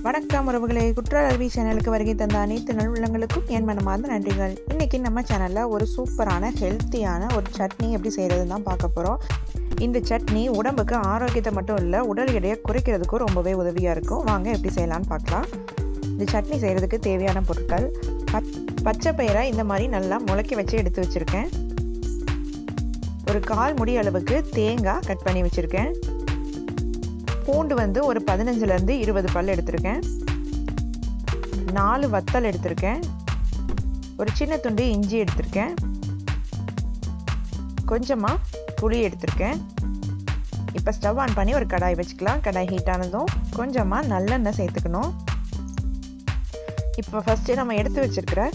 வணக்கம் உறவுகளே, குற்றாலருவி சேனலுக்கு வருகை தந்த அனைத்து நல்லுள்ளங்களுக்கும் என் மனமார்ந்த நன்றிகள். இன்றைக்கி நம்ம சேனலில் ஒரு சூப்பரான ஹெல்த்தியான ஒரு சட்னி எப்படி செய்கிறதுன்னு தான் பார்க்க போகிறோம். இந்த சட்னி உடம்புக்கு ஆரோக்கியத்தை மட்டும் இல்லை, உடல் எடையை குறைக்கிறதுக்கும் ரொம்பவே உதவியாக இருக்கும். வாங்க எப்படி செய்யலான்னு பார்க்கலாம். இந்த சட்னி செய்கிறதுக்கு தேவையான பொருட்கள்: பச்சை பயிரை இந்த மாதிரி நல்லா முளைக்க வச்சு எடுத்து வச்சுருக்கேன். ஒரு 1/4 முடி அளவுக்கு தேங்காய் கட் பண்ணி வச்சுருக்கேன். பூண்டு ஒரு 15லேருந்து 20 பல் எடுத்திருக்கேன். 4 வத்தல் எடுத்திருக்கேன். ஒரு சின்ன துண்டு இஞ்சி எடுத்திருக்கேன். கொஞ்சமாக புளி எடுத்திருக்கேன். இப்போ ஸ்டவ் ஆன் பண்ணி ஒரு கடாய் வச்சுக்கலாம். கடாய் ஹீட் ஆனதும் கொஞ்சமாக நல்லெண்ணெய் சேர்த்துக்கணும். இப்போ ஃபஸ்ட்டு நம்ம எடுத்து வச்சுருக்கிற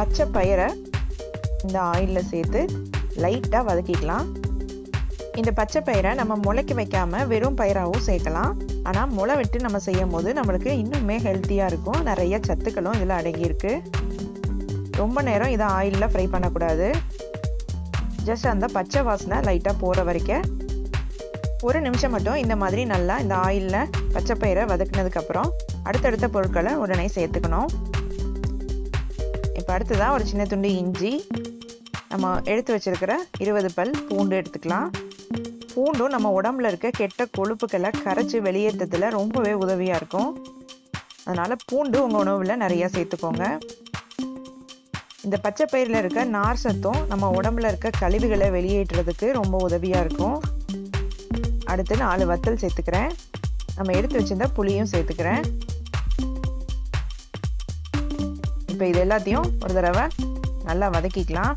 பச்சை பயிரை இந்த ஆயிலில் சேர்த்து லைட்டாக வதக்கிக்கலாம். இந்த பச்சை பயிரை நம்ம முளைக்க வைக்காமல் வெறும் பயிராகவும் சேர்க்கலாம். ஆனால் முளை விட்டு நம்ம செய்யும் போது நம்மளுக்கு இன்னுமே ஹெல்த்தியாக இருக்கும். நிறைய சத்துக்களும் இதில் அடங்கியிருக்கு. ரொம்ப நேரம் இதை ஆயிலில் ஃப்ரை பண்ணக்கூடாது. ஜஸ்ட் அந்த பச்சை வாசனை லைட்டாக போகிற வரைக்கும் 1 நிமிஷம் மட்டும் இந்த மாதிரி நல்லா இந்த ஆயிலில் பச்சை பயிரை வதக்கினதுக்கப்புறம் அடுத்தடுத்த பொருட்களை உடனே சேர்த்துக்கணும். இப்போ அடுத்ததாக ஒரு சின்ன துண்டு இஞ்சி, நம்ம எடுத்து வச்சுருக்கிற 20 பல் பூண்டு எடுத்துக்கலாம். பூண்டும் நம்ம உடம்புல இருக்க கெட்ட கொழுப்புக்களை கரைச்சி வெளியேற்றத்தில் ரொம்பவே உதவியாக இருக்கும். அதனால் பூண்டு உங்கள் உணவில் நிறையா சேர்த்துக்கோங்க. இந்த பச்சை பயிரில் இருக்க நார் சத்தும் நம்ம உடம்புல இருக்க கழிவுகளை வெளியேற்றுறதுக்கு ரொம்ப உதவியாக இருக்கும். அடுத்து 4 வத்தல் சேர்த்துக்கிறேன். நம்ம எடுத்து வச்சிருந்த புளியும் சேர்த்துக்கிறேன். இப்போ இது எல்லாத்தையும் ஒரு தடவை நல்லா வதக்கிக்கலாம்.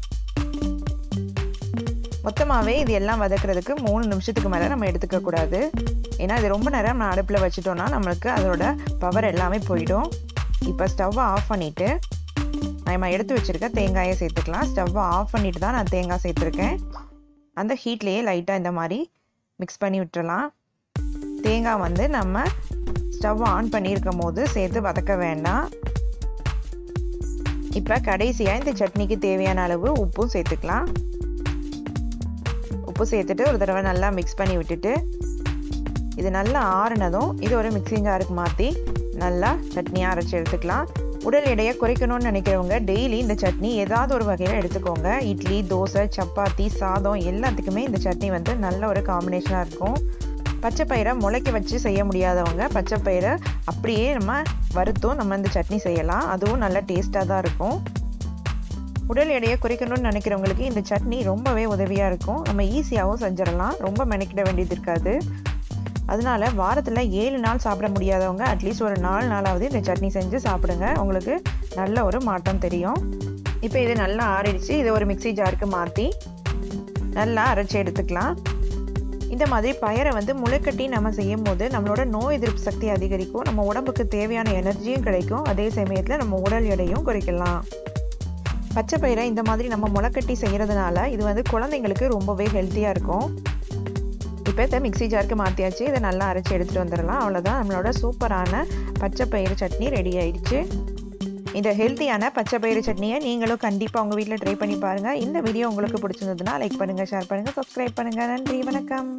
மொத்தமாகவே இது எல்லாம் வதக்கிறதுக்கு 3 நிமிஷத்துக்கு மேலே நம்ம எடுத்துக்கக்கூடாது. ஏன்னா இது ரொம்ப நேரம் நம்ம அடுப்பில் வச்சுட்டோன்னா நம்மளுக்கு அதோட பவர் எல்லாமே போயிடும். இப்போ ஸ்டவ்வை ஆஃப் பண்ணிவிட்டு நம்ம எடுத்து வச்சுருக்க தேங்காயை சேர்த்துக்கலாம். ஸ்டவ்வை ஆஃப் பண்ணிவிட்டு தான் நான் தேங்காய் சேர்த்துருக்கேன். அந்த ஹீட்லேயே லைட்டாக இந்த மாதிரி மிக்ஸ் பண்ணி விட்டுறலாம். தேங்காய் நம்ம ஸ்டவ் ஆன் பண்ணியிருக்கும் போது சேர்த்து வதக்க வேண்டாம். இப்போ கடைசியாக இந்த சட்னிக்கு தேவையான அளவு உப்பும் சேர்த்துக்கலாம். உப்பு சேர்த்துட்டு ஒரு தடவை நல்லா மிக்ஸ் பண்ணி விட்டுட்டு இது நல்லா ஆறுனதும் இது ஒரு மிக்சிங் ஜாருக்கு மாற்றி நல்லா சட்னியாக அரைச்சி எடுத்துக்கலாம். உடல் எடையை குறைக்கணும்னு நினைக்கிறவங்க டெய்லி இந்த சட்னி ஏதாவது ஒரு வகையில் எடுத்துக்கோங்க. இட்லி, தோசை, சப்பாத்தி, சாதம் எல்லாத்துக்குமே இந்த சட்னி நல்ல ஒரு காம்பினேஷனாக இருக்கும். பச்சை பயிரை முளைக்க வச்சு செய்ய முடியாதவங்க பச்சை பயிரை அப்படியே நம்ம வறுத்தும் நம்ம இந்த சட்னி செய்யலாம். அதுவும் நல்ல டேஸ்ட்டாக தான் இருக்கும். உடல் எடையை குறைக்கணும்னு நினைக்கிறவங்களுக்கு இந்த சட்னி ரொம்பவே உதவியாக இருக்கும். நம்ம ஈஸியாகவும் செஞ்சிடலாம். ரொம்ப மெனக்கிட வேண்டியது இருக்காது. அதனால வாரத்தில் 7 நாள் சாப்பிட முடியாதவங்க அட்லீஸ்ட் ஒரு 4 நாளாவது இந்த சட்னி செஞ்சு சாப்பிடுங்க. உங்களுக்கு நல்ல ஒரு மாற்றம் தெரியும். இப்போ இது நல்லா ஆறிடுச்சு. இதை ஒரு மிக்சி ஜாருக்கு மாற்றி நல்லா அரைச்சி எடுத்துக்கலாம். இந்த மாதிரி பயிரை முளைக்கட்டி நம்ம செய்யும் போது நம்மளோட நோய் எதிர்ப்பு சக்தி அதிகரிக்கும். நம்ம உடம்புக்கு தேவையான எனர்ஜியும் கிடைக்கும். அதே சமயத்தில் நம்ம உடல் எடையும் குறைக்கலாம். பச்சை பயிரை இந்த மாதிரி நம்ம முளைக்கட்டி செய்கிறதுனால இது குழந்தைங்களுக்கு ரொம்பவே ஹெல்த்தியாக இருக்கும். இப்போ இதை மிக்சி ஜாருக்கு மாற்றியாச்சு. இதை நல்லா அரைச்சி எடுத்துகிட்டு வந்துடலாம். அவ்வளோதான், நம்மளோட சூப்பரான பச்சை பயிறு சட்னி ரெடி ஆயிடுச்சு. இந்த ஹெல்த்தியான பச்சை பயிறு சட்னியை நீங்களும் கண்டிப்பாக உங்கள் வீட்டில் ட்ரை பண்ணி பாருங்கள். இந்த வீடியோ உங்களுக்கு பிடிச்சிருந்ததுன்னா லைக் பண்ணுங்கள், ஷேர் பண்ணுங்கள், சப்ஸ்கிரைப் பண்ணுங்கள். நன்றி, வணக்கம்.